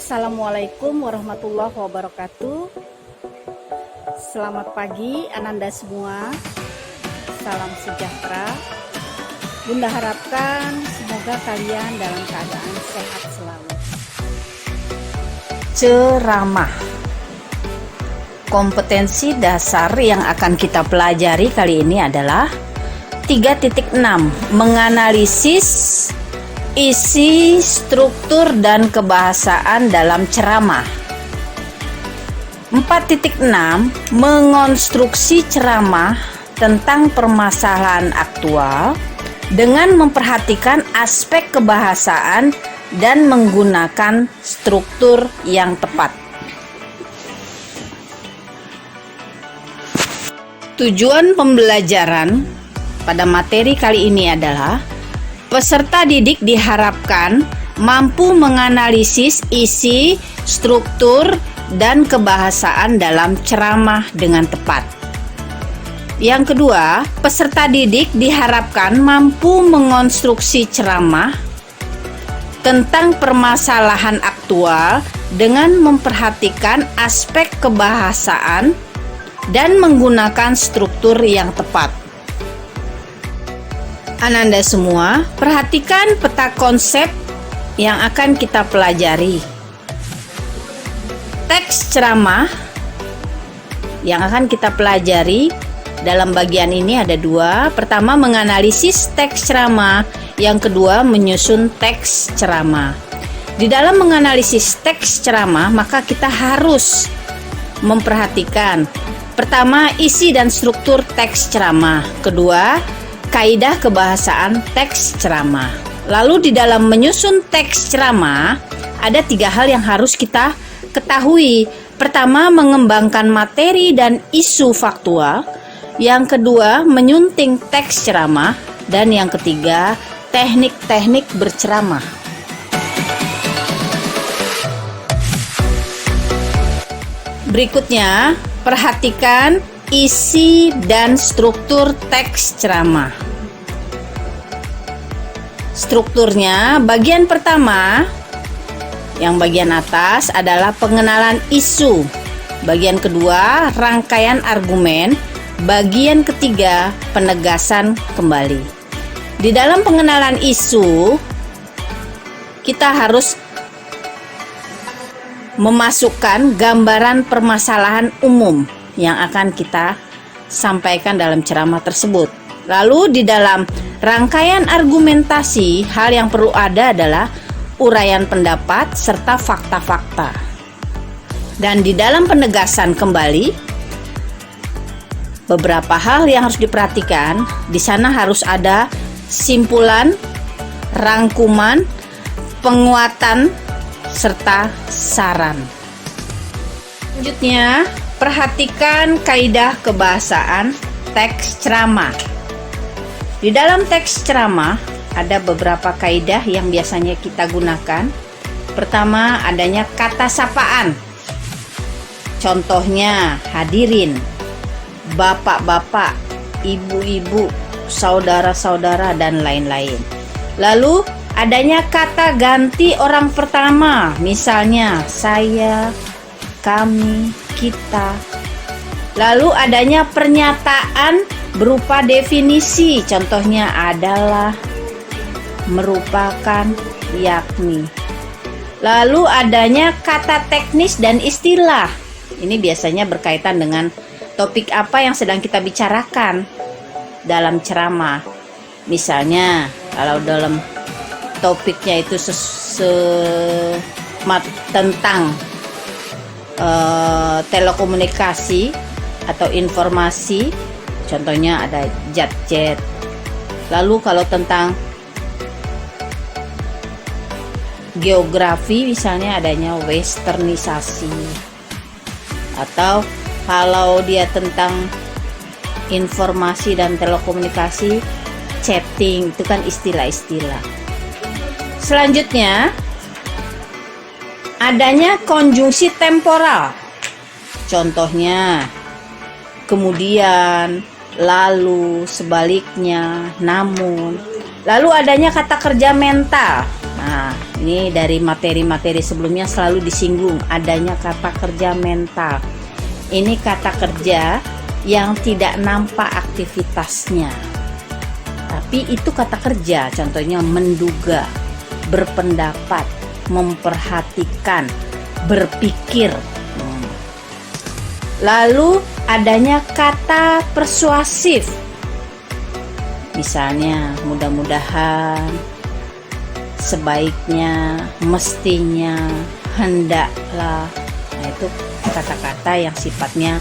Assalamualaikum warahmatullahi wabarakatuh. Selamat pagi Ananda semua. Salam sejahtera. Bunda harapkan semoga kalian dalam keadaan sehat selalu. Ceramah. Kompetensi dasar yang akan kita pelajari kali ini adalah 3.6, menganalisis isi, struktur, dan kebahasaan dalam ceramah. 4.6, mengonstruksi ceramah tentang permasalahan aktual dengan memperhatikan aspek kebahasaan dan menggunakan struktur yang tepat. Tujuan pembelajaran pada materi kali ini adalah peserta didik diharapkan mampu menganalisis isi, struktur, dan kebahasaan dalam ceramah dengan tepat. Yang kedua, peserta didik diharapkan mampu mengonstruksi ceramah tentang permasalahan aktual dengan memperhatikan aspek kebahasaan dan menggunakan struktur yang tepat. Ananda semua, perhatikan peta konsep yang akan kita pelajari. Teks ceramah yang akan kita pelajari dalam bagian ini ada dua. Pertama, menganalisis teks ceramah. Yang kedua, menyusun teks ceramah. Di dalam menganalisis teks ceramah, maka kita harus memperhatikan pertama, isi dan struktur teks ceramah. Kedua, kaidah kebahasaan teks ceramah. Lalu di dalam menyusun teks ceramah ada 3 hal yang harus kita ketahui. Pertama, mengembangkan materi dan isu faktual. Yang kedua, menyunting teks ceramah. Dan yang ketiga, teknik-teknik berceramah. Berikutnya, perhatikan isi dan struktur teks ceramah. Strukturnya, bagian pertama, yang bagian atas adalah pengenalan isu. Bagian kedua, rangkaian argumen. Bagian ketiga, penegasan kembali. Di dalam pengenalan isu, kita harus memasukkan gambaran permasalahan umum yang akan kita sampaikan dalam ceramah tersebut. Lalu di dalam rangkaian argumentasi, hal yang perlu ada adalah uraian pendapat serta fakta-fakta. Dan di dalam penegasan kembali, beberapa hal yang harus diperhatikan. Di sana harus ada simpulan, rangkuman, penguatan, serta saran. Selanjutnya, perhatikan kaidah kebahasaan teks ceramah. Di dalam teks ceramah ada beberapa kaidah yang biasanya kita gunakan. Pertama, adanya kata sapaan. Contohnya, hadirin, bapak-bapak, ibu-ibu, saudara-saudara, dan lain-lain. Lalu adanya kata ganti orang pertama, misalnya saya, kami, kita. Lalu adanya pernyataan berupa definisi, contohnya adalah, merupakan, yakni. Lalu adanya kata teknis dan istilah. Ini biasanya berkaitan dengan topik apa yang sedang kita bicarakan dalam ceramah. Misalnya, kalau dalam topiknya itu tentang telekomunikasi atau informasi, contohnya ada jet. Lalu kalau tentang geografi, misalnya adanya westernisasi. Atau kalau dia tentang informasi dan telekomunikasi, chatting, itu kan istilah-istilah. Selanjutnya, adanya konjungsi temporal. Contohnya, kemudian, lalu, sebaliknya, namun. Lalu adanya kata kerja mental. Nah, ini dari materi-materi sebelumnya selalu disinggung adanya kata kerja mental. Ini kata kerja yang tidak nampak aktivitasnya, tapi itu kata kerja. Contohnya menduga, berpendapat, memperhatikan, berpikir. Lalu adanya kata persuasif, misalnya mudah-mudahan, sebaiknya, mestinya, hendaklah. Nah, itu kata-kata yang sifatnya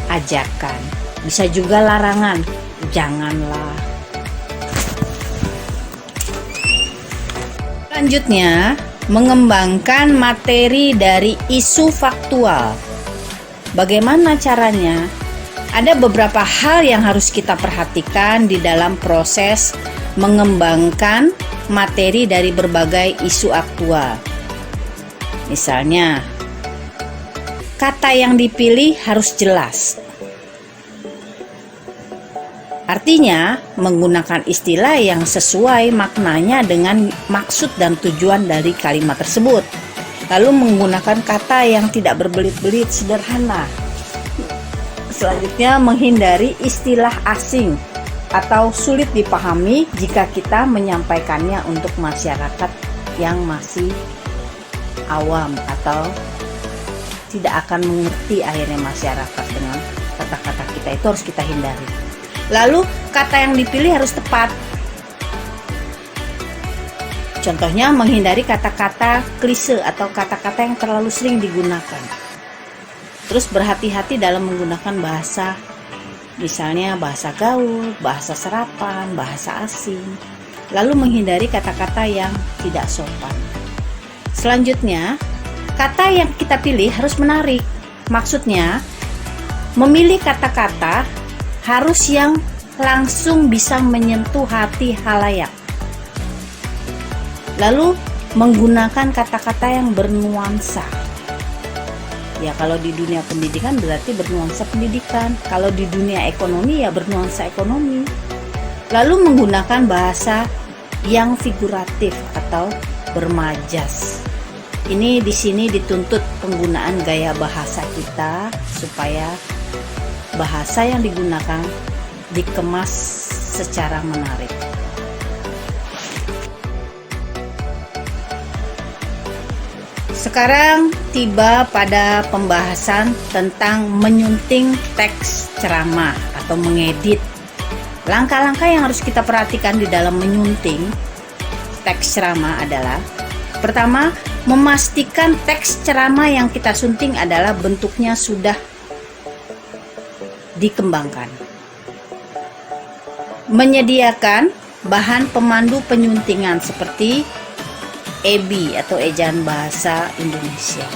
ajakan. Bisa juga larangan, janganlah. Selanjutnya, mengembangkan materi dari isu faktual. Bagaimana caranya? Ada beberapa hal yang harus kita perhatikan di dalam proses mengembangkan materi dari berbagai isu aktual. Misalnya, kata yang dipilih harus jelas. Artinya, menggunakan istilah yang sesuai maknanya dengan maksud dan tujuan dari kalimat tersebut. Lalu menggunakan kata yang tidak berbelit-belit, sederhana. Selanjutnya, menghindari istilah asing atau sulit dipahami jika kita menyampaikannya untuk masyarakat yang masih awam atau tidak akan mengerti akhirnya masyarakat dengan kata-kata kita. Itu harus kita hindari. Lalu, kata yang dipilih harus tepat. Contohnya, menghindari kata-kata klise atau kata-kata yang terlalu sering digunakan. Terus berhati-hati dalam menggunakan bahasa, misalnya bahasa gaul, bahasa serapan, bahasa asing. Lalu menghindari kata-kata yang tidak sopan. Selanjutnya, kata yang kita pilih harus menarik. Maksudnya, memilih kata-kata harus yang langsung bisa menyentuh hati halayak. Lalu menggunakan kata-kata yang bernuansa. Ya, kalau di dunia pendidikan berarti bernuansa pendidikan. Kalau di dunia ekonomi ya bernuansa ekonomi. Lalu menggunakan bahasa yang figuratif atau bermajas. Ini di sini dituntut penggunaan gaya bahasa kita supaya bahasa yang digunakan dikemas secara menarik. Sekarang tiba pada pembahasan tentang menyunting teks ceramah atau mengedit. Langkah-langkah yang harus kita perhatikan di dalam menyunting teks ceramah adalah: pertama, memastikan teks ceramah yang kita sunting adalah bentuknya sudah dikembangkan. Menyediakan bahan pemandu penyuntingan seperti EBI atau Ejaan Bahasa Indonesia.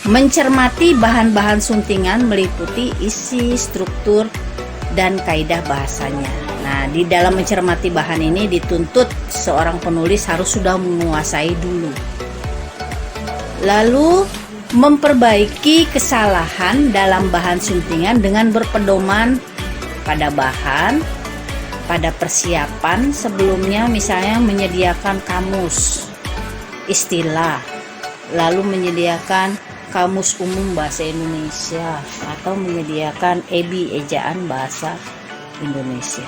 Mencermati bahan-bahan suntingan meliputi isi, struktur, dan kaidah bahasanya. Nah, di dalam mencermati bahan ini dituntut seorang penulis harus sudah menguasai dulu. Lalu, memperbaiki kesalahan dalam bahan suntingan dengan berpedoman pada bahan, pada persiapan sebelumnya, misalnya menyediakan kamus istilah, lalu menyediakan kamus umum bahasa Indonesia, atau menyediakan EBI, Ejaan Bahasa Indonesia.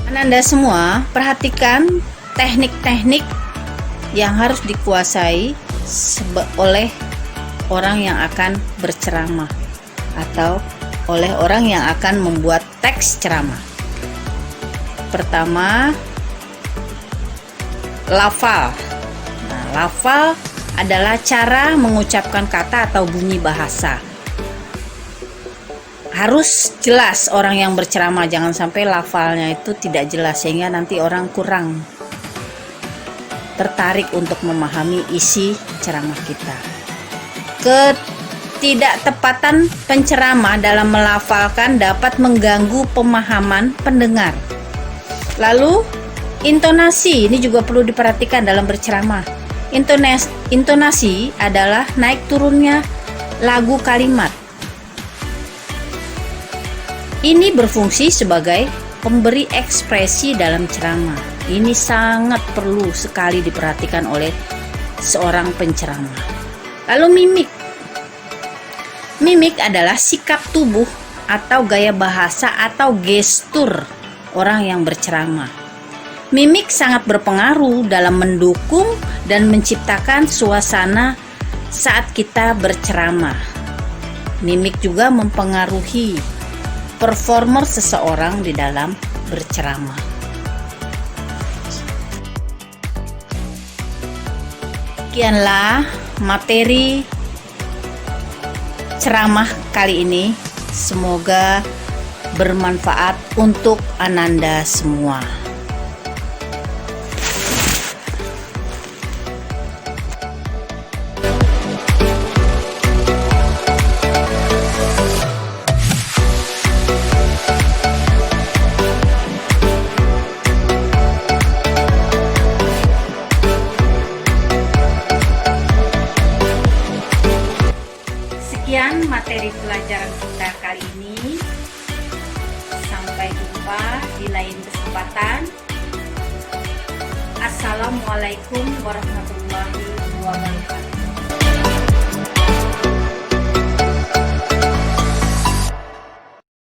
Anda semua perhatikan teknik-teknik yang harus dikuasai oleh orang yang akan berceramah atau oleh orang yang akan membuat teks ceramah. Pertama, lafal. Nah, lafal adalah cara mengucapkan kata atau bunyi bahasa. Harus jelas orang yang berceramah, jangan sampai lafalnya itu tidak jelas sehingga nanti orang kurang tertarik untuk memahami isi ceramah kita. Ketidaktepatan penceramah dalam melafalkan dapat mengganggu pemahaman pendengar. Lalu, intonasi ini juga perlu diperhatikan dalam berceramah. Intonasi adalah naik turunnya lagu kalimat. Ini berfungsi sebagai pemberi ekspresi dalam ceramah. Ini sangat perlu sekali diperhatikan oleh seorang penceramah. Lalu mimik. Mimik adalah sikap tubuh atau gaya bahasa atau gestur orang yang berceramah. Mimik sangat berpengaruh dalam mendukung dan menciptakan suasana saat kita berceramah. Mimik juga mempengaruhi performer seseorang di dalam berceramah. Sekianlah materi ceramah kali ini. Semoga bermanfaat untuk Ananda semua. Sekian materi pelajaran kita kali ini. Sampai jumpa di lain kesempatan. Assalamualaikum warahmatullahi wabarakatuh.